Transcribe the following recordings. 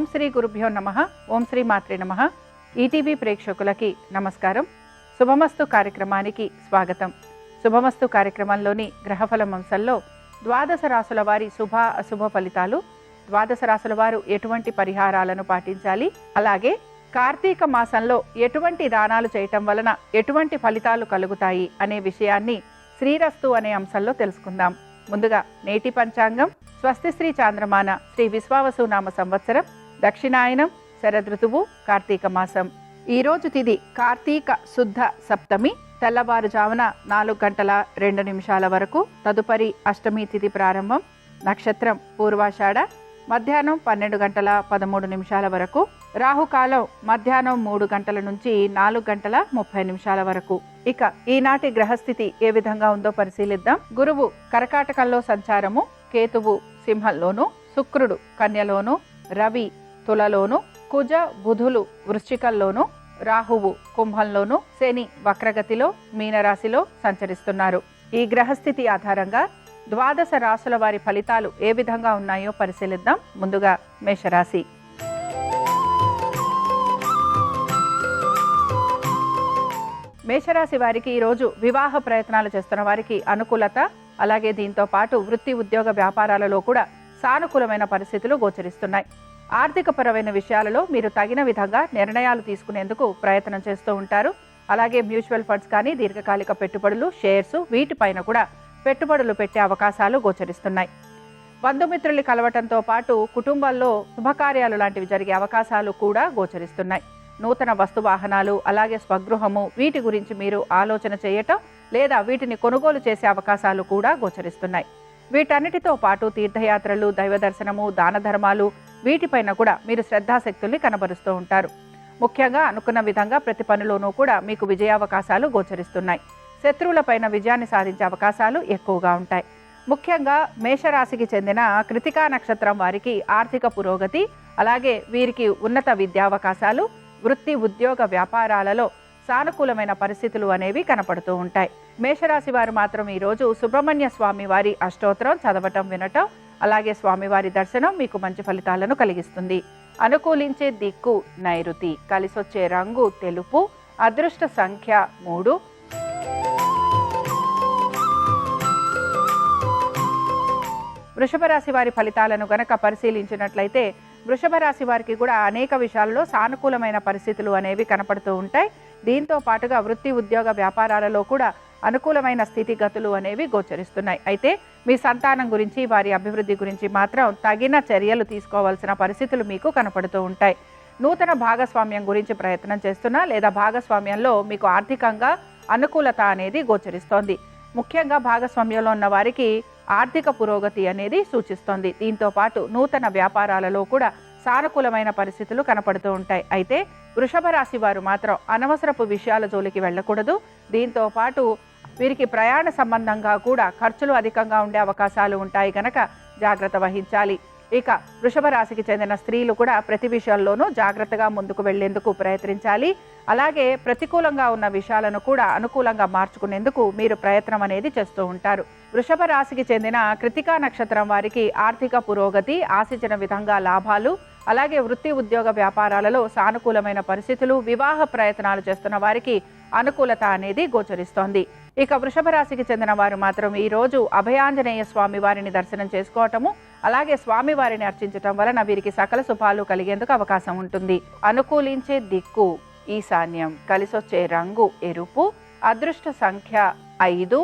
ఓం శ్రీ గురుభ్యో నమః. ఓం శ్రీ మాత్రే నమః. ఈటీవీ ప్రేక్షకులకి నమస్కారం. శుభమస్తు కార్యక్రమానికి స్వాగతం. శుభమస్తు కార్యక్రమంలోని గ్రహఫల అంశంలో ద్వాదశ రాశుల వారి శుభ అశుభ ఫలితాలు, ద్వాదశ రాశుల వారు ఎటువంటి పరిహారాలను పాటించాలి, అలాగే కార్తీక మాసంలో ఎటువంటి దానాలు చేయటం వలన ఎటువంటి ఫలితాలు కలుగుతాయి అనే విషయాన్ని శ్రీరస్తు అనే అంశంలో తెలుసుకుందాం. ముందుగా నేటి పంచాంగం. స్వస్తి శ్రీ చాంద్రమాన శ్రీ విశ్వావసునామ సంవత్సరం, దక్షిణాయనం, శరదృతువు, కార్తీక మాసం. ఈరోజు తిథి కార్తీక శుద్ధ సప్తమి, తెల్లవారుజామున 4:02 వరకు. తదుపరి అష్టమి తిథి ప్రారంభం. నక్షత్రం పూర్వాషాఢ, మధ్యాహ్నం 12:13 వరకు. రాహుకాలం మధ్యాహ్నం 3 గంటల నుంచి 4:30 వరకు. ఇక ఈనాటి గ్రహస్థితి ఏ విధంగా ఉందో పరిశీలిద్దాం. గురువు కర్కాటకంలో సంచారము, కేతువు సింహంలోను, శుక్రుడు కన్యలోను, రవి తులలోను, కుజ బుధులు వృశ్చికంలోను, రాహువు కుంభంలోను, శని వక్రగతిలో మీనరాశిలో సంచరిస్తున్నారు. ఈ గ్రహస్థితి ఆధారంగా ద్వాదశ రాశుల వారి ఫలితాలు ఏ విధంగా ఉన్నాయో పరిశీలిద్దాం. ముందుగా మేషరాశి. మేషరాశి వారికి ఈరోజు వివాహ ప్రయత్నాలు చేస్తున్న వారికి అనుకూలత, అలాగే దీంతో పాటు వృత్తి ఉద్యోగ వ్యాపారాలలో కూడా సానుకూలమైన పరిస్థితులు గోచరిస్తున్నాయి. ఆర్థిక పరమైన విషయాలలో మీరు తగిన విధంగా నిర్ణయాలు తీసుకునేందుకు ప్రయత్నం చేస్తూ ఉంటారు. అలాగే మ్యూచువల్ ఫండ్స్ కానీ, దీర్ఘకాలిక పెట్టుబడులు, షేర్స్, వీటిపైన కూడా పెట్టుబడులు పెట్టే అవకాశాలు గోచరిస్తున్నాయి. బంధుమిత్రుల్ని కలవటంతో పాటు కుటుంబాల్లో శుభకార్యాలు లాంటివి జరిగే అవకాశాలు కూడా గోచరిస్తున్నాయి. నూతన వస్తు వాహనాలు, అలాగే స్వగృహము, వీటి గురించి మీరు ఆలోచన చేయటం లేదా వీటిని కొనుగోలు చేసే అవకాశాలు కూడా గోచరిస్తున్నాయి. వీటన్నిటితో పాటు తీర్థయాత్రలు, దైవ దర్శనము, దాన ధర్మాలు, వీటిపైన కూడా మీరు శ్రద్ధాశక్తుల్ని కనబరుస్తూ ఉంటారు. ముఖ్యంగా అనుకున్న విధంగా ప్రతి పనిలోనూ కూడా మీకు విజయావకాశాలు గోచరిస్తున్నాయి. శత్రువులపైన విజయాన్ని సాధించే అవకాశాలు ఎక్కువగా ఉంటాయి. ముఖ్యంగా మేషరాశికి చెందిన కృతికా నక్షత్రం వారికి ఆర్థిక పురోగతి, అలాగే వీరికి ఉన్నత విద్యావకాశాలు, వృత్తి ఉద్యోగ వ్యాపారాలలో సానుకూలమైన పరిస్థితులు అనేవి కనపడుతూ ఉంటాయి. మేషరాశి వారు మాత్రం ఈరోజు సుబ్రహ్మణ్య స్వామి వారి అష్టోత్తరం చదవటం, వినటం, అలాగే స్వామివారి దర్శనం మీకు మంచి ఫలితాలను కలిగిస్తుంది. అనుకూలించే దిక్కు నైరుతి, కలిసొచ్చే రంగు తెలుపు, అదృష్ట సంఖ్య 3. వృషభ రాశి వారి ఫలితాలను గనక పరిశీలించినట్లయితే వృషభ రాశి వారికి కూడా అనేక విషయాలలో సానుకూలమైన పరిస్థితులు అనేవి కనపడుతూ ఉంటాయి. దీంతో పాటుగా వృత్తి ఉద్యోగ వ్యాపారాలలో కూడా అనుకూలమైన స్థితిగతులు అనేవి గోచరిస్తున్నాయి. అయితే మీ సంతానం గురించి, వారి అభివృద్ధి గురించి మాత్రం తగిన చర్యలు తీసుకోవాల్సిన పరిస్థితులు మీకు కనపడుతూ ఉంటాయి. నూతన భాగస్వామ్యం గురించి ప్రయత్నం చేస్తున్నా లేదా భాగస్వామ్యంలో మీకు ఆర్థికంగా అనుకూలత అనేది గోచరిస్తోంది. ముఖ్యంగా భాగస్వామ్యంలో ఉన్న వారికి ఆర్థిక పురోగతి అనేది సూచిస్తోంది. దీంతో పాటు నూతన వ్యాపారాలలో కూడా సానుకూలమైన పరిస్థితులు కనపడుతూ ఉంటాయి. అయితే వృషభ రాశి వారు మాత్రం అనవసరపు విషయాల జోలికి వెళ్ళకూడదు. దీంతో పాటు వీరికి ప్రయాణ సంబంధంగా కూడా ఖర్చులు అధికంగా ఉండే అవకాశాలు ఉంటాయి కనుక జాగ్రత్త వహించాలి. ఇక వృషభ రాశికి చెందిన స్త్రీలు కూడా ప్రతి విషయంలోనూ జాగ్రత్తగా ముందుకు వెళ్లేందుకు ప్రయత్నించాలి. అలాగే ప్రతికూలంగా ఉన్న విషయాలను కూడా అనుకూలంగా మార్చుకునేందుకు మీరు ప్రయత్నం అనేది చేస్తూ ఉంటారు. వృషభ రాశికి చెందిన కృతికా నక్షత్రం వారికి ఆర్థిక పురోగతి, ఆశించిన విధంగా లాభాలు, అలాగే వృత్తి ఉద్యోగ వ్యాపారాలలో సానుకూలమైన పరిస్థితులు, వివాహ ప్రయత్నాలు చేస్తున్న వారికి అనుకూలత అనేది గోచరిస్తోంది. ఇక వృషభ రాశికి చెందిన వారు మాత్రం ఈరోజు అభయాంజనేయ స్వామి వారిని దర్శనం చేసుకోవటము, అలాగే స్వామివారిని అర్చించటం వలన వీరికి సకల శుభాలు కలిగేందుకు అవకాశం ఉంటుంది. అనుకూలించే దిక్కు ఈశాన్యం, కలిసొచ్చే రంగు ఎరుపు, అదృష్ట సంఖ్య 5.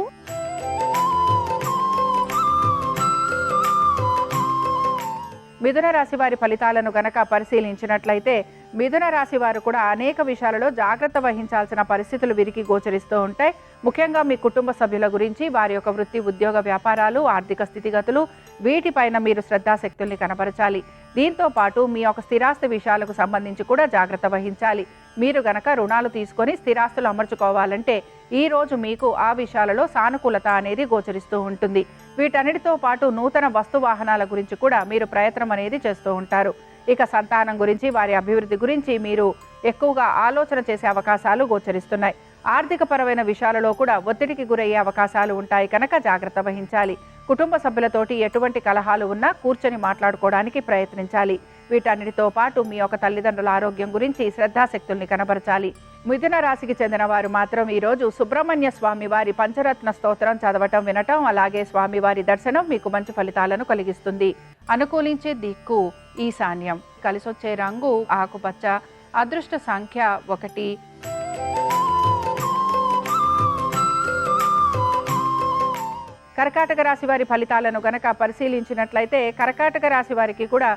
మిథున రాశి వారి ఫలితాలను గనక పరిశీలించినట్లయితే మిథున రాశి వారు కూడా అనేక విషయాలలో జాగ్రత్త వహించాల్సిన పరిస్థితులు వీరికి గోచరిస్తూ ఉంటాయి. ముఖ్యంగా మీ కుటుంబ సభ్యుల గురించి, వారి యొక్క వృత్తి ఉద్యోగ వ్యాపారాలు, ఆర్థిక స్థితిగతులు, వీటిపైన మీరు శ్రద్ధాశక్తుల్ని కనబరచాలి. దీంతో పాటు మీ యొక్క స్థిరాస్తి విషయాలకు సంబంధించి కూడా జాగ్రత్త వహించాలి. మీరు గనక రుణాలు తీసుకొని స్థిరాస్తులు అమర్చుకోవాలంటే ఈ రోజు మీకు ఆ విషయాలలో సానుకూలత అనేది గోచరిస్తూ ఉంటుంది. వీటన్నిటితో పాటు నూతన వస్తు వాహనాల గురించి కూడా మీరు ప్రయత్నం అనేది చేస్తూ ఉంటారు. ఇక సంతానం గురించి, వారి అభివృద్ధి గురించి మీరు ఎక్కువగా ఆలోచన చేసే అవకాశాలు గోచరిస్తున్నాయి. ఆర్థిక పరమైన విషయాలలో కూడా ఒత్తిడికి గురయ్యే అవకాశాలు ఉంటాయి కనుక జాగ్రత్త వహించాలి. కుటుంబ సభ్యులతోటి ఎటువంటి కలహాలు ఉన్నా కూర్చొని మాట్లాడుకోవడానికి ప్రయత్నించాలి. వీటన్నిటితో పాటు మీ యొక్క తల్లిదండ్రుల ఆరోగ్యం గురించి శ్రద్ధాశక్తుల్ని కనబరచాలి. మిథున రాశికి చెందిన వారు మాత్రం ఈరోజు సుబ్రహ్మణ్య స్వామి వారి పంచరత్న స్తోత్రం చదవటం, వినటం, అలాగే స్వామివారి దర్శనం మీకు మంచి ఫలితాలను కలిగిస్తుంది. అనుకూలించే దిక్కు ఈశాన్యం. కలిసొచ్చే రంగు ఆకుపచ్చ. అదృష్ట సంఖ్య 1. కర్కాటక రాశి వారి ఫలితాలను గనక పరిశీలించినట్లయితే కర్కాటక రాశి వారికి కూడా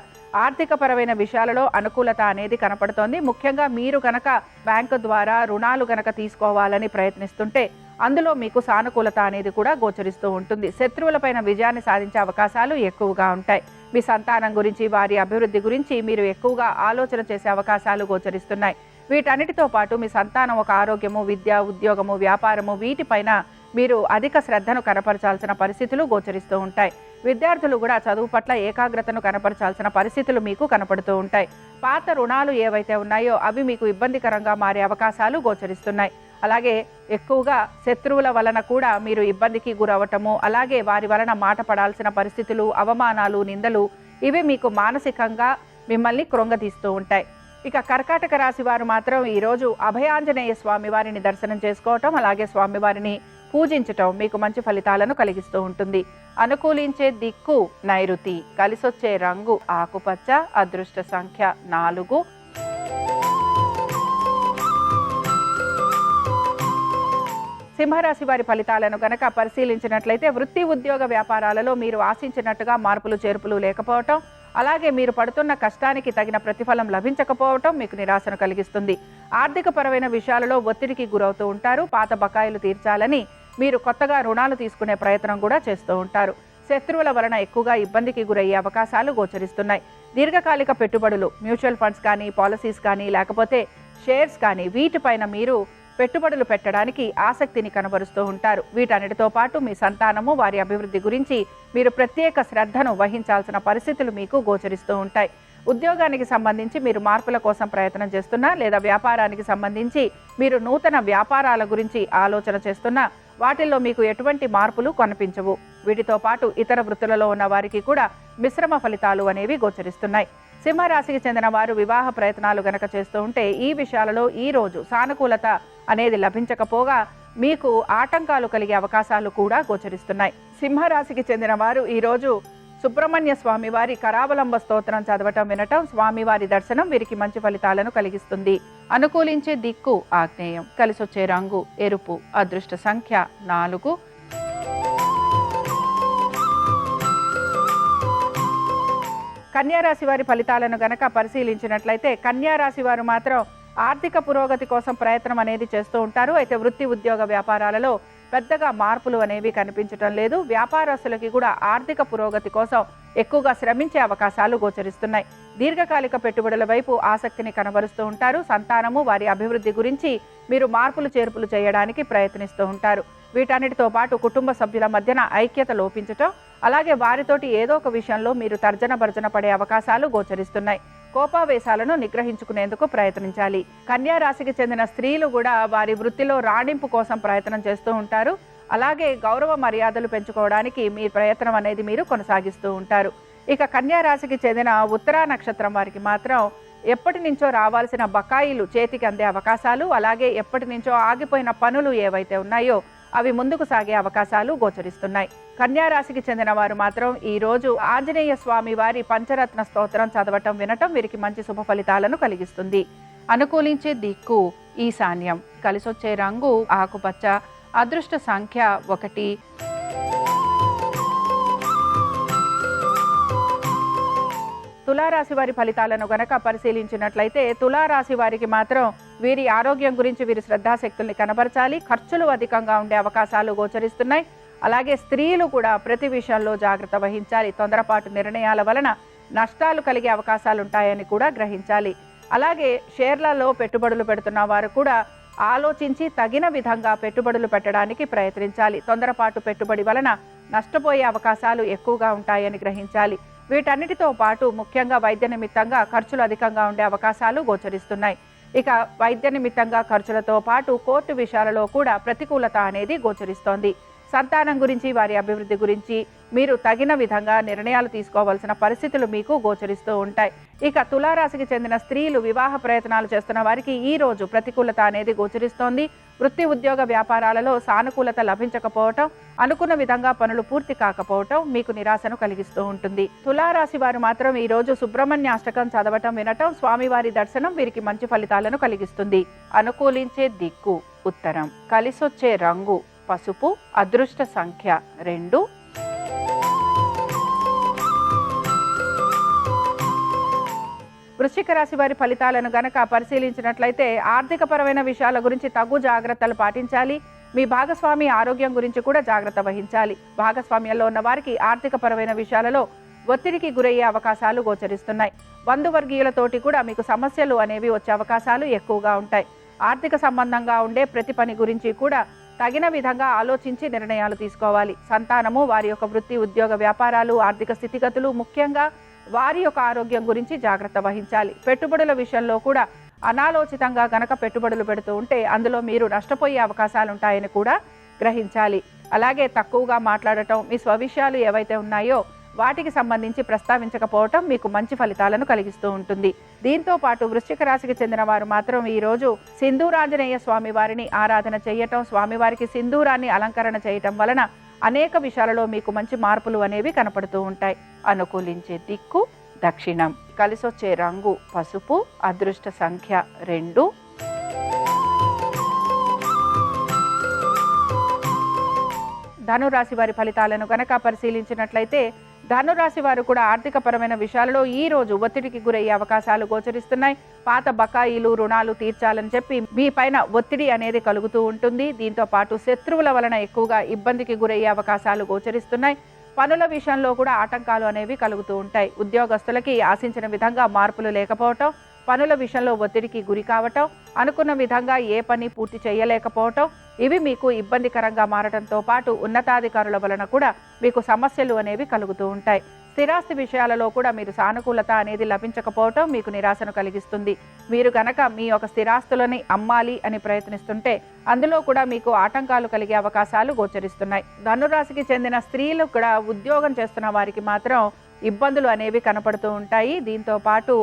ఆర్థిక పరమైన విషయాలలో అనుకూలత అనేది కనపడుతోంది. ముఖ్యంగా మీరు గనక బ్యాంకు ద్వారా రుణాలు గనక తీసుకోవాలని ప్రయత్నిస్తుంటే అందులో మీకు సానుకూలత అనేది కూడా గోచరిస్తూ ఉంటుంది. శత్రువులపైన విజయాన్ని సాధించే అవకాశాలు ఎక్కువగా ఉంటాయి. మీ సంతానం గురించి, వారి అభివృద్ధి గురించి మీరు ఎక్కువగా ఆలోచన చేసే అవకాశాలు గోచరిస్తున్నాయి. వీటన్నిటితో పాటు మీ సంతానం ఒక ఆరోగ్యము, విద్య, ఉద్యోగము, వ్యాపారము వీటిపైన మీరు అధిక శ్రద్ధను కనపరచాల్సిన పరిస్థితులు గోచరిస్తూ ఉంటాయి. విద్యార్థులు కూడా చదువు పట్ల ఏకాగ్రతను కనపరచాల్సిన పరిస్థితులు మీకు కనపడుతూ ఉంటాయి. పాత రుణాలు ఏవైతే ఉన్నాయో అవి మీకు ఇబ్బందికరంగా మారే అవకాశాలు గోచరిస్తున్నాయి. అలాగే ఎక్కువగా శత్రువుల వలన కూడా మీరు ఇబ్బందికి గురవటము, అలాగే వారి వలన మాట పడాల్సిన పరిస్థితులు, అవమానాలు, నిందలు ఇవి మీకు మానసికంగా మిమ్మల్ని కృంగతీస్తూ ఉంటాయి. ఇక కర్కాటక రాశి వారు మాత్రం ఈరోజు అభయాంజనేయ స్వామి వారిని దర్శనం చేసుకోవటం, అలాగే స్వామివారిని పూజించటం మీకు మంచి ఫలితాలను కలిగిస్తూ ఉంటుంది. అనుకూలించే దిక్కు నైరుతి. కలిసొచ్చే రంగు ఆకుపచ్చ. అదృష్ట సంఖ్య 4. సింహరాశి వారి ఫలితాలను గనక పరిశీలించినట్లయితే వృత్తి, ఉద్యోగ, వ్యాపారాలలో మీరు ఆశించినట్టుగా మార్పులు చేర్పులు లేకపోవటం, అలాగే మీరు పడుతున్న కష్టానికి తగిన ప్రతిఫలం లభించకపోవటం మీకు నిరాశను కలిగిస్తుంది. ఆర్థిక పరమైన విషయాలలో ఒత్తిడికి గురవుతూ ఉంటారు. పాత బకాయిలు తీర్చాలని మీరు కొత్తగా రుణాలు తీసుకునే ప్రయత్నం కూడా చేస్తూ ఉంటారు. శత్రువుల వలన ఎక్కువగా ఇబ్బందికి గురయ్యే అవకాశాలు గోచరిస్తున్నాయి. దీర్ఘకాలిక పెట్టుబడులు, మ్యూచువల్ ఫండ్స్ కానీ, పాలసీస్ కానీ, లేకపోతే షేర్స్ కానీ వీటిపైన మీరు పెట్టుబడులు పెట్టడానికి ఆసక్తిని కనబరుస్తూ ఉంటారు. వీటన్నిటితో పాటు మీ సంతానము, వారి అభివృద్ధి గురించి మీరు ప్రత్యేక శ్రద్ధను వహించాల్సిన పరిస్థితులు మీకు గోచరిస్తూ ఉంటాయి. ఉద్యోగానికి సంబంధించి మీరు మార్పుల కోసం ప్రయత్నం చేస్తున్నా, లేదా వ్యాపారానికి సంబంధించి మీరు నూతన వ్యాపారాల గురించి ఆలోచన చేస్తున్నా వాటిల్లో మీకు ఎటువంటి మార్పులు కనిపించవు. వీటితో పాటు ఇతర వృత్తులలో ఉన్న వారికి కూడా మిశ్రమ ఫలితాలు అనేవి గోచరిస్తున్నాయి. సింహరాశికి చెందిన వారు వివాహ ప్రయత్నాలు గనక చేస్తూ ఉంటే ఈ విషయాలలో ఈ రోజు సానుకూలత అనేది లభించకపోగా మీకు ఆటంకాలు కలిగే అవకాశాలు కూడా గోచరిస్తున్నాయి. సింహరాశికి చెందిన వారు ఈరోజు సుబ్రహ్మణ్య స్వామి వారి కరావలంబ స్తోత్రం చదవటం, వినటం, స్వామివారి దర్శనం వీరికి మంచి ఫలితాలను కలిగిస్తుంది. అనుకూలించే దిక్కు ఆగ్నేయం. కలిసొచ్చే రంగు ఎరుపు. అదృష్ట సంఖ్య 4. కన్యారాశి వారి ఫలితాలను గనక పరిశీలించినట్లయితే కన్యారాశి వారు మాత్రం ఆర్థిక పురోగతి కోసం ప్రయత్నం అనేది చేస్తూ ఉంటారు. అయితే వృత్తి, ఉద్యోగ, వ్యాపారాలలో పెద్దగా మార్పులు అనేవి కనిపించటం లేదు. వ్యాపారస్తులకి కూడా ఆర్థిక పురోగతి కోసం ఎక్కువగా శ్రమించే అవకాశాలు గోచరిస్తున్నాయి. దీర్ఘకాలిక పెట్టుబడుల వైపు ఆసక్తిని కనబరుస్తూ ఉంటారు. సంతానము, వారి అభివృద్ధి గురించి మీరు మార్పులు చేర్పులు చేయడానికి ప్రయత్నిస్తూ ఉంటారు. వీటన్నిటితో పాటు కుటుంబ సభ్యుల మధ్యన ఐక్యత లోపించటం, అలాగే వారితోటి ఏదో ఒక విషయంలో మీరు తర్జన భర్జన పడే అవకాశాలు గోచరిస్తున్నాయి. కోపావేశాలను నిగ్రహించుకునేందుకు ప్రయత్నించాలి. కన్యా రాశికి చెందిన స్త్రీలు కూడా వారి వృత్తిలో రాణింపు కోసం ప్రయత్నం చేస్తూ ఉంటారు. అలాగే గౌరవ మర్యాదలు పెంచుకోవడానికి మీ ప్రయత్నం అనేది మీరు కొనసాగిస్తూ ఉంటారు. ఇక కన్యా రాశికి చెందిన ఉత్తరా నక్షత్రం వారికి మాత్రం ఎప్పటి నుంచో రావాల్సిన బకాయిలు చేతికి అందే అవకాశాలు, అలాగే ఎప్పటి నుంచో ఆగిపోయిన పనులు ఏవైతే ఉన్నాయో అవి ముందుకు సాగే అవకాశాలు గోచరిస్తున్నాయి. కన్యా రాశికి చెందిన వారు మాత్రం ఈ రోజు ఆంజనేయ స్వామి వారి పంచరత్న స్తోత్రం చదవటం, వినటం వీరికి మంచి శుభ ఫలితాలను కలిగిస్తుంది. అనుకూలించే దిక్కు ఈశాన్యం. కలిసొచ్చే రంగు ఆకుపచ్చ. అదృష్ట సంఖ్య 1. తులారాశి వారి ఫలితాలను గనక పరిశీలించినట్లయితే తులారాశి వారికి మాత్రం వీరి ఆరోగ్యం గురించి వీరి శ్రద్ధాశక్తుల్ని కనబరచాలి. ఖర్చులు అధికంగా ఉండే అవకాశాలు గోచరిస్తున్నాయి. అలాగే స్త్రీలు కూడా ప్రతి విషయంలో జాగ్రత్త వహించాలి. తొందరపాటు నిర్ణయాల వలన నష్టాలు కలిగే అవకాశాలు ఉంటాయని కూడా గ్రహించాలి. అలాగే షేర్లలో పెట్టుబడులు పెడుతున్న వారు కూడా ఆలోచించి తగిన విధంగా పెట్టుబడులు పెట్టడానికి ప్రయత్నించాలి. తొందరపాటు పెట్టుబడి వలన నష్టపోయే అవకాశాలు ఎక్కువగా ఉంటాయని గ్రహించాలి. వీటన్నిటితో పాటు ముఖ్యంగా వైద్య నిమిత్తంగా ఖర్చులు అధికంగా ఉండే అవకాశాలు గోచరిస్తున్నాయి. ఇక వైద్య నిమిత్తంగా ఖర్చులతో పాటు కోర్టు విషయాలలో కూడా ప్రతికూలత అనేది గోచరిస్తోంది. సంతానం గురించి, వారి అభివృద్ధి గురించి మీరు తగిన విధంగా నిర్ణయాలు తీసుకోవాల్సిన పరిస్థితులు మీకు గోచరిస్తూ ఉంటాయి. ఇక తులారాశికి చెందిన స్త్రీలు వివాహ ప్రయత్నాలు చేస్తున్న వారికి ఈ రోజు ప్రతికూలత అనేది గోచరిస్తోంది. వృత్తి, ఉద్యోగ, వ్యాపారాలలో సానుకూలత లభించకపోవటం, అనుకున్న విధంగా పనులు పూర్తి కాకపోవటం మీకు నిరాశను కలిగిస్తూ ఉంటుంది. తులారాశి వారు మాత్రం ఈ రోజు సుబ్రహ్మణ్య అష్టకం చదవటం, వినటం, స్వామివారి దర్శనం వీరికి మంచి ఫలితాలను కలిగిస్తుంది. అనుకూలించే దిక్కు ఉత్తరం, కలిసొచ్చే రంగు పసుపు, అదృష్ట సంఖ్య 2. వృశ్చిక రాశి వారి ఫలితాలను గనక పరిశీలించినట్లయితే ఆర్థిక పరమైన విషయాల గురించి తగు జాగ్రత్తలు పాటించాలి. మీ భాగస్వామి ఆరోగ్యం గురించి కూడా జాగ్రత్త వహించాలి. భాగస్వామ్యంలో ఉన్న వారికి ఆర్థిక పరమైన విషయాలలో ఒత్తిడికి గురయ్యే అవకాశాలు గోచరిస్తున్నాయి. బంధువర్గీయులతోటి కూడా మీకు సమస్యలు అనేవి వచ్చే అవకాశాలు ఎక్కువగా ఉంటాయి. ఆర్థిక సంబంధంగా ఉండే ప్రతి పని గురించి కూడా తగిన విధంగా ఆలోచించి నిర్ణయాలు తీసుకోవాలి. సంతానము, వారి యొక్క వృత్తి, ఉద్యోగ, వ్యాపారాలు, ఆర్థిక స్థితిగతులు, ముఖ్యంగా వారి యొక్క ఆరోగ్యం గురించి జాగ్రత్త వహించాలి. పెట్టుబడుల విషయంలో కూడా అనాలోచితంగా గనక పెట్టుబడులు పెడుతూ ఉంటే అందులో మీరు నష్టపోయే అవకాశాలు ఉంటాయని కూడా గ్రహించాలి. అలాగే తక్కువగా మాట్లాడటం, మీ స్వవిషయాలు ఏవైతే ఉన్నాయో వాటికి సంబంధించి ప్రస్తావించకపోవటం మీకు మంచి ఫలితాలను కలిగిస్తూ ఉంటుంది. దీంతో పాటు వృశ్చిక రాశికి చెందిన వారు మాత్రం ఈ రోజు సింధూరాంజనేయ స్వామి వారిని ఆరాధన చేయటం, స్వామివారికి సింధూరాన్ని అలంకరణ చేయటం వలన అనేక విషయాలలో మీకు మంచి మార్పులు అనేవి కనపడుతూ ఉంటాయి. అనుకూలించే దిక్కు దక్షిణం, కలిసొచ్చే రంగు పసుపు, అదృష్ట సంఖ్య 2. ధనురాశి వారి ఫలితాలను గనక పరిశీలించినట్లయితే ధనురాశి వారు కూడా ఆర్థిక పరమైన విషయాలలో ఈ రోజు ఒత్తిడికి గురయ్యే అవకాశాలు గోచరిస్తున్నాయి. పాత బకాయిలు, రుణాలు తీర్చాలని చెప్పి మీ పైన ఒత్తిడి అనేది కలుగుతూ ఉంటుంది. దీంతో పాటు శత్రువుల వలన ఎక్కువగా ఇబ్బందికి గురయ్యే అవకాశాలు గోచరిస్తున్నాయి. పనుల విషయంలో కూడా ఆటంకాలు అనేవి కలుగుతూ ఉంటాయి. ఉద్యోగస్తులకి ఆశించిన విధంగా మార్పులు లేకపోవటం, పనుల విషయంలో ఒత్తిడికి గురి కావటం, అనుకున్న విధంగా ఏ పని పూర్తి చేయలేకపోవటం, ఇవి మీకు ఇబ్బందికరంగా మారడంతో పాటు ఉన్నతాధికారుల వలన కూడా మీకు సమస్యలు అనేవి కలుగుతూ ఉంటాయి. స్థిరాస్తి విషయాలలో కూడా మీరు సానుకూలత అనేది లభించకపోవటం మీకు నిరాశను కలిగిస్తుంది. మీరు గనక మీ యొక్క స్థిరాస్తులని అమ్మాలి అని ప్రయత్నిస్తుంటే అందులో కూడా మీకు ఆటంకాలు కలిగే అవకాశాలు గోచరిస్తున్నాయి. ధనురాశికి చెందిన స్త్రీలు కూడా ఉద్యోగం చేస్తున్న వారికి మాత్రం ఇబ్బందులు అనేవి కనపడుతూ ఉంటాయి. దీంతో పాటు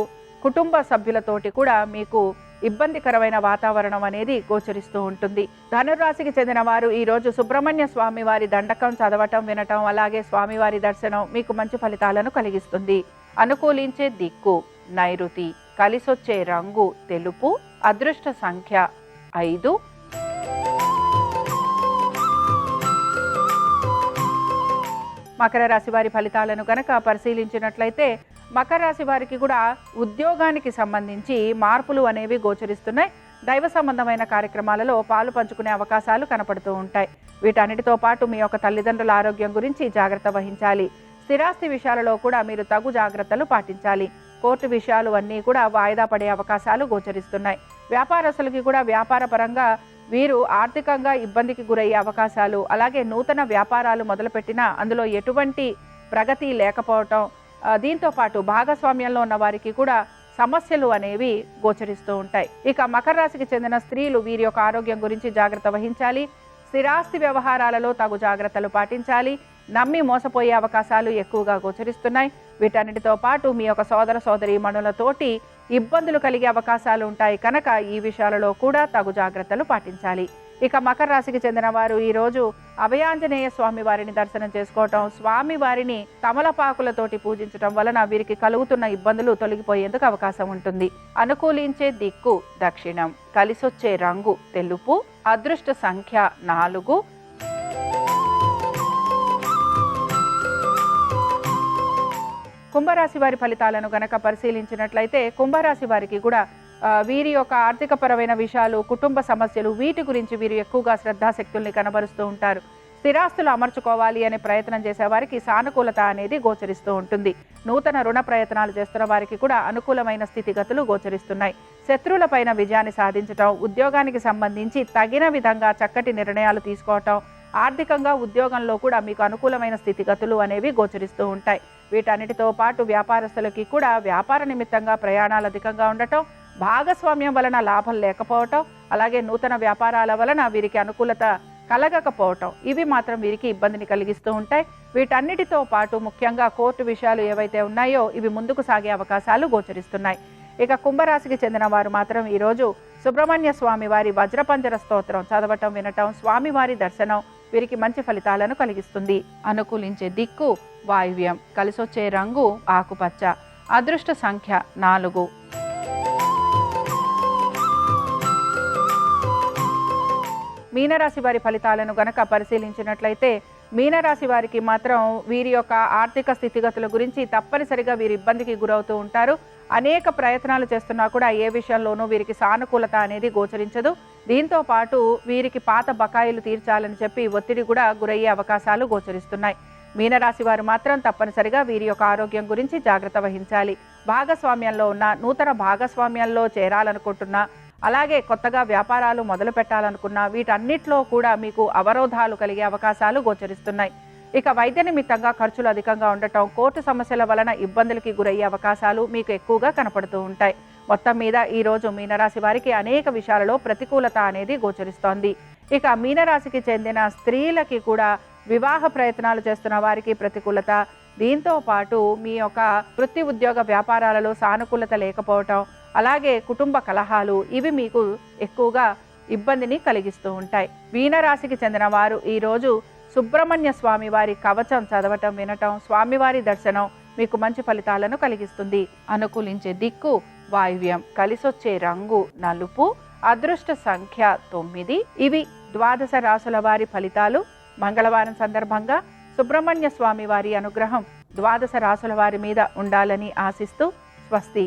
కుటుంబ సభ్యులతోటి కూడా మీకు ఇబ్బందికరమైన వాతావరణం అనేది గోచరిస్తూ ఉంటుంది. ధనురాశికి చెందిన వారు ఈ రోజు సుబ్రహ్మణ్య స్వామి వారి దండకం చదవటం, వినటం, అలాగే స్వామివారి దర్శనం మీకు మంచి ఫలితాలను కలిగిస్తుంది. అనుకూలించే దిక్కు నైరుతి, కలిసొచ్చే రంగు తెలుపు, అదృష్ట సంఖ్య 5. మకర రాశి వారి ఫలితాలను గనక పరిశీలించినట్లయితే మకర రాశి వారికి కూడా ఉద్యోగానికి సంబంధించి మార్పులు అనేవి గోచరిస్తున్నాయి. దైవ సంబంధమైన కార్యక్రమాలలో పాలు పంచుకునే అవకాశాలు కనపడుతూ ఉంటాయి. వీటన్నిటితో పాటు మీ యొక్క తల్లిదండ్రుల ఆరోగ్యం గురించి జాగ్రత్త వహించాలి. స్థిరాస్తి విషయాలలో కూడా మీరు తగు జాగ్రత్తలు పాటించాలి. కోర్టు విషయాలు అన్నీ కూడా వాయిదా పడే అవకాశాలు గోచరిస్తున్నాయి. వ్యాపారస్తులకి కూడా వ్యాపార పరంగా వీరు ఆర్థికంగా ఇబ్బందికి గురయ్యే అవకాశాలు, అలాగే నూతన వ్యాపారాలు మొదలుపెట్టినా అందులో ఎటువంటి ప్రగతి లేకపోవటం, దీంతో పాటు భాగస్వామ్యంలో ఉన్న వారికి కూడా సమస్యలు అనేవి గోచరిస్తూ ఉంటాయి. ఇక మకర రాశికి చెందిన స్త్రీలు వీరి యొక్క ఆరోగ్యం గురించి జాగ్రత్త వహించాలి. స్థిరాస్తి వ్యవహారాలలో తగు జాగ్రత్తలు పాటించాలి. నమ్మి మోసపోయే అవకాశాలు ఎక్కువగా గోచరిస్తున్నాయి. వీటన్నిటితో పాటు మీ యొక్క సోదర సోదరీమణులతోటి ఇబ్బందులు కలిగే అవకాశాలు ఉంటాయి కనుక ఈ విషయాలలో కూడా తగు జాగ్రత్తలు పాటించాలి. ఇక మకర రాశికి చెందిన వారు ఈరోజు అభయాంజనేయ స్వామి వారిని దర్శనం చేసుకోవటం, స్వామి వారిని తమలపాకులతోటి పూజించటం వలన వీరికి కలుగుతున్న ఇబ్బందులు తొలగిపోయేందుకు అవకాశం ఉంటుంది. అనుకూలించే దిక్కు దక్షిణం, కలిసొచ్చే రంగు తెలుపు, అదృష్ట సంఖ్య 4. కుంభరాశి వారి ఫలితాలను గనక పరిశీలించినట్లయితే కుంభరాశి వారికి కూడా వీరి యొక్క ఆర్థిక పరమైన విషయాలు, కుటుంబ సమస్యలు, వీటి గురించి వీరు ఎక్కువగా శ్రద్ధాశక్తుల్ని కనబరుస్తూ ఉంటారు. స్థిరాస్తులు అమర్చుకోవాలి అనే ప్రయత్నం చేసే వారికి సానుకూలత అనేది గోచరిస్తూ ఉంటుంది. నూతన రుణ ప్రయత్నాలు చేస్తున్న వారికి కూడా అనుకూలమైన స్థితిగతులు గోచరిస్తున్నాయి. శత్రువులపైన విజయాన్ని సాధించటం, ఉద్యోగానికి సంబంధించి తగిన విధంగా చక్కటి నిర్ణయాలు తీసుకోవటం, ఆర్థికంగా ఉద్యోగంలో కూడా మీకు అనుకూలమైన స్థితిగతులు అనేవి గోచరిస్తూ ఉంటాయి. వీటన్నిటితో పాటు వ్యాపారస్తులకి కూడా వ్యాపార నిమిత్తంగా ప్రయాణాలు అధికంగా ఉండటం, భాగస్వామ్యం వలన లాభం లేకపోవటం, అలాగే నూతన వ్యాపారాల వలన వీరికి అనుకూలత కలగకపోవటం ఇవి మాత్రం వీరికి ఇబ్బందిని కలిగిస్తూ ఉంటాయి. వీటన్నిటితో పాటు ముఖ్యంగా కోర్టు విషయాలు ఏవైతే ఉన్నాయో ఇవి ముందుకు సాగే అవకాశాలు గోచరిస్తున్నాయి. ఇక కుంభరాశికి చెందిన వారు మాత్రం ఈరోజు సుబ్రహ్మణ్య స్వామి వారి వజ్రపంజర స్తోత్రం చదవటం, వినటం, స్వామివారి దర్శనం వీరికి మంచి ఫలితాలను కలిగిస్తుంది. అనుకూలించే దిక్కు వాయువ్యం, కలిసొచ్చే రంగు ఆకుపచ్చ, అదృష్ట సంఖ్య 4. మీనరాశి వారి ఫలితాలను గనక పరిశీలించినట్లయితే మీనరాశి వారికి మాత్రం వీరి యొక్క ఆర్థిక స్థితిగతుల గురించి తప్పనిసరిగా వీరి ఇబ్బందికి గురవుతూ ఉంటారు. అనేక ప్రయత్నాలు చేస్తున్నా కూడా ఏ విషయంలోనూ వీరికి సానుకూలత అనేది గోచరించదు. దీంతో పాటు వీరికి పాత బకాయిలు తీర్చాలని చెప్పి ఒత్తిడి కూడా గురయ్యే అవకాశాలు గోచరిస్తున్నాయి. మీనరాశి వారు మాత్రం తప్పనిసరిగా వీరి యొక్క ఆరోగ్యం గురించి జాగ్రత్త వహించాలి. భాగస్వామ్యంలో ఉన్న, నూతన భాగస్వామ్యంలో చేరాలనుకుంటున్నా, అలాగే కొత్తగా వ్యాపారాలు మొదలు పెట్టాలనుకున్నా వీటన్నిటిలో కూడా మీకు అవరోధాలు కలిగే అవకాశాలు గోచరిస్తున్నాయి. ఇక వైద్య నిమిత్తంగా ఖర్చులు అధికంగా ఉండటం, కోర్టు సమస్యల వలన ఇబ్బందులకి గురయ్యే అవకాశాలు మీకు ఎక్కువగా కనపడుతూ ఉంటాయి. మొత్తం మీద ఈరోజు మీనరాశి వారికి అనేక విషయాలలో ప్రతికూలత అనేది గోచరిస్తోంది. ఇక మీనరాశికి చెందిన స్త్రీలకి కూడా వివాహ ప్రయత్నాలు చేస్తున్న వారికి ప్రతికూలత, దీంతో పాటు మీ యొక్క వృత్తి ఉద్యోగ వ్యాపారాలలో సానుకూలత లేకపోవటం, అలాగే కుటుంబ కలహాలు ఇవి మీకు ఎక్కువగా ఇబ్బందిని కలిగిస్తూ ఉంటాయి. మీనరాశికి చెందిన వారు ఈరోజు సుబ్రహ్మణ్య స్వామి వారి కవచం చదవటం, వినటం, స్వామివారి దర్శనం మీకు మంచి ఫలితాలను కలిగిస్తుంది. అనుకూలించే దిక్కు వాయువ్యం, కలిసొచ్చే రంగు నలుపు, అదృష్ట సంఖ్య 9. ఇవి 12 రాశుల వారి ఫలితాలు. మంగళవారం సందర్భంగా సుబ్రహ్మణ్య స్వామి వారి అనుగ్రహం 12 రాశుల వారి మీద ఉండాలని ఆశిస్తూ స్వస్తి.